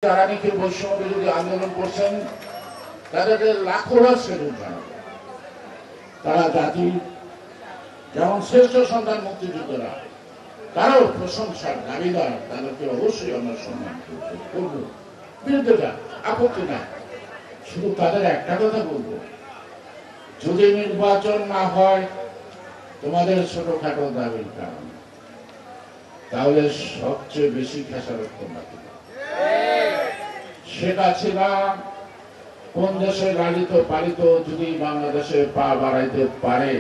যারা নাকি বৈষম্য বিরোধী আন্দোলন করছেন তাদেরকে লাখোরা সেলুট জানাবো। তারা জাতির যেমন শ্রেষ্ঠ সন্তান মুক্তিযোদ্ধারা, তারাও প্রশংসার দাবিদার, তাদেরকে অবশ্যই আমরা সম্মান করব, বিরুদ্ধে যা আপত্তি নাই। শুধু তাদের একটা কথা বলবো, যদি নির্বাচন না হয় তোমাদের ছোটখাটো দাবির কারণে, তাহলে সবচেয়ে বেশি খেসারত তোমরা শেখ হাসিনা কোন দেশে লালিত পালিত যদি বাংলাদেশে পা বাড়াইতে পারে,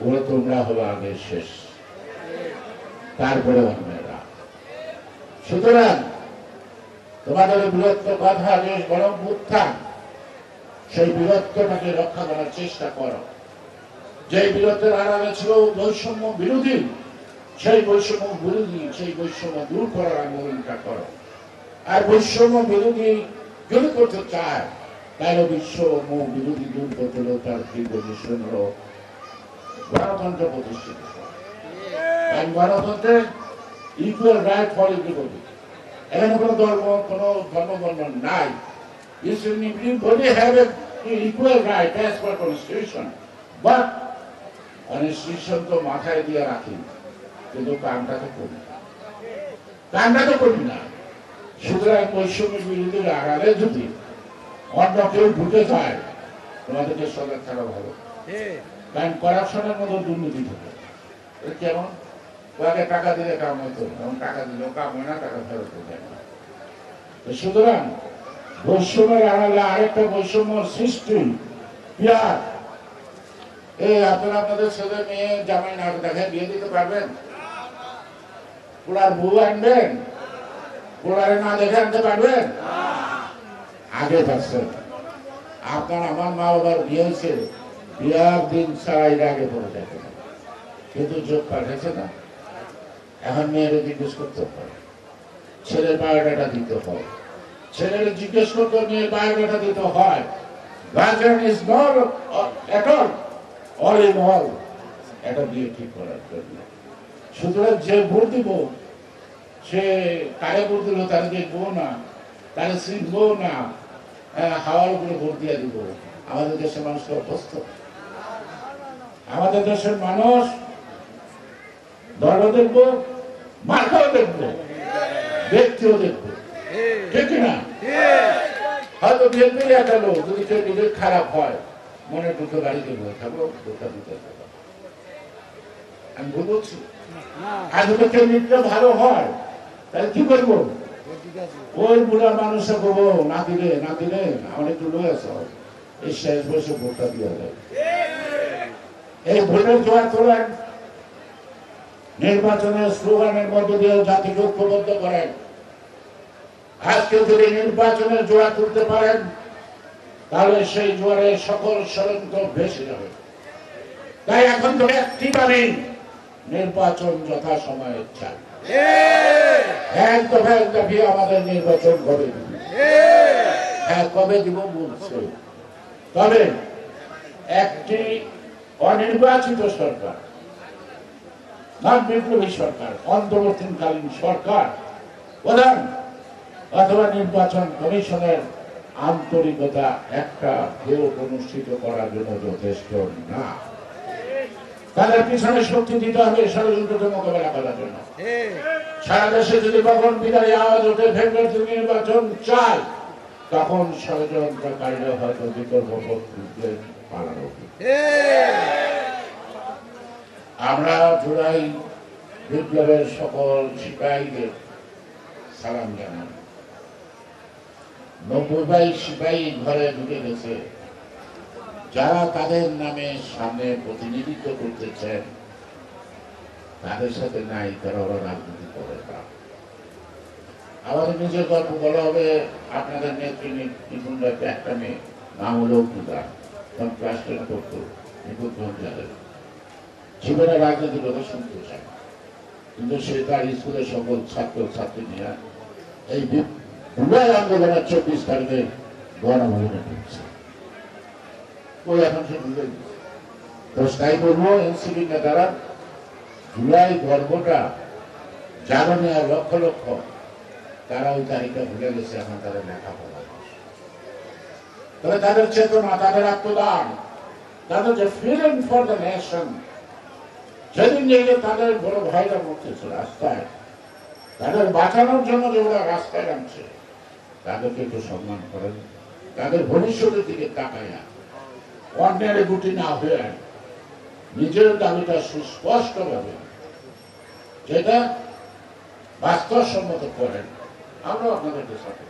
ওরা তোমরা হলো আগে শেষ, তারপরে অন্যরা। সুতরাং তোমাদের বীরত্ব কথা দেশ গরম উত্থান, সেই বীরত্বটাকে রক্ষা করার চেষ্টা করো। যে বীরত্বের আড়ালে ছিল বৈষম্য বিরোধী, সেই বৈষম্য বিরোধী, সেই বৈষম্য দূর করার আন্দোলনটা করো। আর বৈষম্য বিরোধী যদি করতে চায়, তাহলে বৈষম্য বিরোধী দূর করতে হলেও তার দীর্ঘ মিশন হল গণতন্ত্র প্রতিষ্ঠিত। কারণ গণতন্ত্রে ইকুয়াল রাইট ফর এভরিবডি, এখানে কোনো ধর্মবর্ণ নাই। Everybody have an equal right as per constitution, but constitution তো মাথায় দিয়ে রাখি, কিন্তু কামটা তো করি না। সুতরাং বৈষম্য বিরোধীর আড়ালে যদি অন্য কেউ ঢুকে যায়, তোমাদেরকে সজাগ থাকা ভালো। কারণ করাপশনের মধ্যে দুর্নীতি থাকে। কেমন ওকে টাকা দিলে কাম হতো, এমন টাকা দিলেও কাম হয় না, টাকা ফেরত দেয় না। সুতরাং বৈষম্যের আড়ালে আরেকটা বৈষম্য সৃষ্টি, পিয়ার। আপনারা আপনাদের ছেলে মেয়ে জামাই না দেখে বিয়ে দিতে পারবেন? পোলার বউ আনবেন? পোলারে না দেখে আনতে পারবেন? আগে পাচ্ছেন। আপনার আমার মা বাবার বিয়ে হয়েছে, বিয়ার দিন ছাড়া এর আগে পড়ে যেত না, কিন্তু যোগ পাঠাচ্ছে না। এখন মেয়েরা জিজ্ঞেস করতে হয়, ছেলের বায়োডাটা দিতে হয়, ছেলের জিজ্ঞেস করতে মেয়ের বায়োডাটা দিতে হয়। Guardian is not at all in all এটা বিয়ে ঠিক করার জন্য। সুতরাং যে ভোট দিব, সে কারে ভোট দিল তারা দেখবো না, তারা চিনবো না, হাওয়ার উপরে ভোট দিয়ে দিব। আমাদের দেশের মানুষকে অভ্যস্ত। আমাদের দেশের মানুষ দলও দেখবো, মার্কাও দেখবো, ব্যক্তিও দেখবো, ঠিক না? হয়তো বিএনপির একটা লোক যদি কেউ নিজের খারাপ হয়, মনে দুঃখে বাড়িতে বলে থাকবো, দুঃখটা দিতে থাকবো। আমি ভুল বলছি? আর যদি কেউ নিতে ভালো হয়, তাহলে কি করবো? ওই বুড়া মানুষে করবো, না দিলে আমার একটু লোক আছে, এই শেষ বয়সে ভোটটা দিয়ে যায়। এই ভোটের জোয়ার তোলেন, নির্বাচনের স্লোগানের মধ্য দিয়ে জাতিকে ঐক্যবদ্ধ করেন। আজকে যদি নির্বাচনের জোয়ার তুলতে পারেন, তাহলে সেই জোয়ারে সকল ষড়যন্ত্র ভেসে যাবে। তাই এখন তো একটি দাবি, নির্বাচন যথা সময়ে চাই। আমাদের নির্বাচন কবে দিব? কবে দিব বলছে, তবে একটি অনির্বাচিত সরকার, নন বিপ্লবী সরকার, অন্তর্বর্তীকালীন সরকার প্রধান অথবা নির্বাচন কমিশনের আন্তরিকতা একটা ভোট অনুষ্ঠিত করার জন্য যথেষ্ট না। তাদের পিছনে শক্তি দিতে হবে ষড়যন্ত্রকে মোকাবেলা করার জন্য। সারা দেশে যদি কখন বিদায়ী আওয়াজ ওঠে ফেব্রুয়ারি নির্বাচন চাই, তখন ষড়যন্ত্রকারীরা হয়তো বিকল্প পদ্ধতিতে পালানো। আমরা জুলাই বিপ্লবের সকল সিপাহীদের সালাম জানাই। 90 সিপাহী ঘরে ঢুকে গেছে, যারা তাদের নামে সামনে প্রতিনিধিত্ব করতেছেন, তাদের সাথে নাই, তারা ওরা রাজনীতি করে না। আমাদের নিজের গল্প বলা হবে, আপনাদের নেত্রী নিপুণরা একটা মেয়ে, নাম হলো পূজা, তখন ক্লাস 10 পড়তো, নিপুণের জীবনে রাজনীতির কথা শুনতে চায়, কিন্তু সে তার স্কুলের সকল ছাত্র ছাত্রী নিয়ে এই জুলাই আন্দোলনের 24 তারিখে গণভবনে ঢুকছে। ওই এখন সে ঢুকে দিচ্ছে। তো তাই বলবো, এনসিপি নেতারা জুলাই গর্বটা জানো লক্ষ লক্ষ তারা ওই তারিখটা ভুলে গেছে, এখন তাদের লেখাপড়া। তবে তাদের চেতনা, তাদের আত্মদান, তাদের যে ফিলিং ফর দ্য নেশন, যেদিন যে তাদের বড় ভাইরা পড়তেছে রাস্তায়, তাদের বাঁচানোর জন্য যেগুলো রাস্তায় নামছে, তাদেরকে একটু সম্মান করেন। তাদের ভবিষ্যতের দিকে তাকাইয়া অন্যের গুটি না হয়ে নিজের দাবিটা সুস্পষ্টভাবে যেটা বাস্তবসম্মত করেন, আমরা আপনাদেরকে সাথে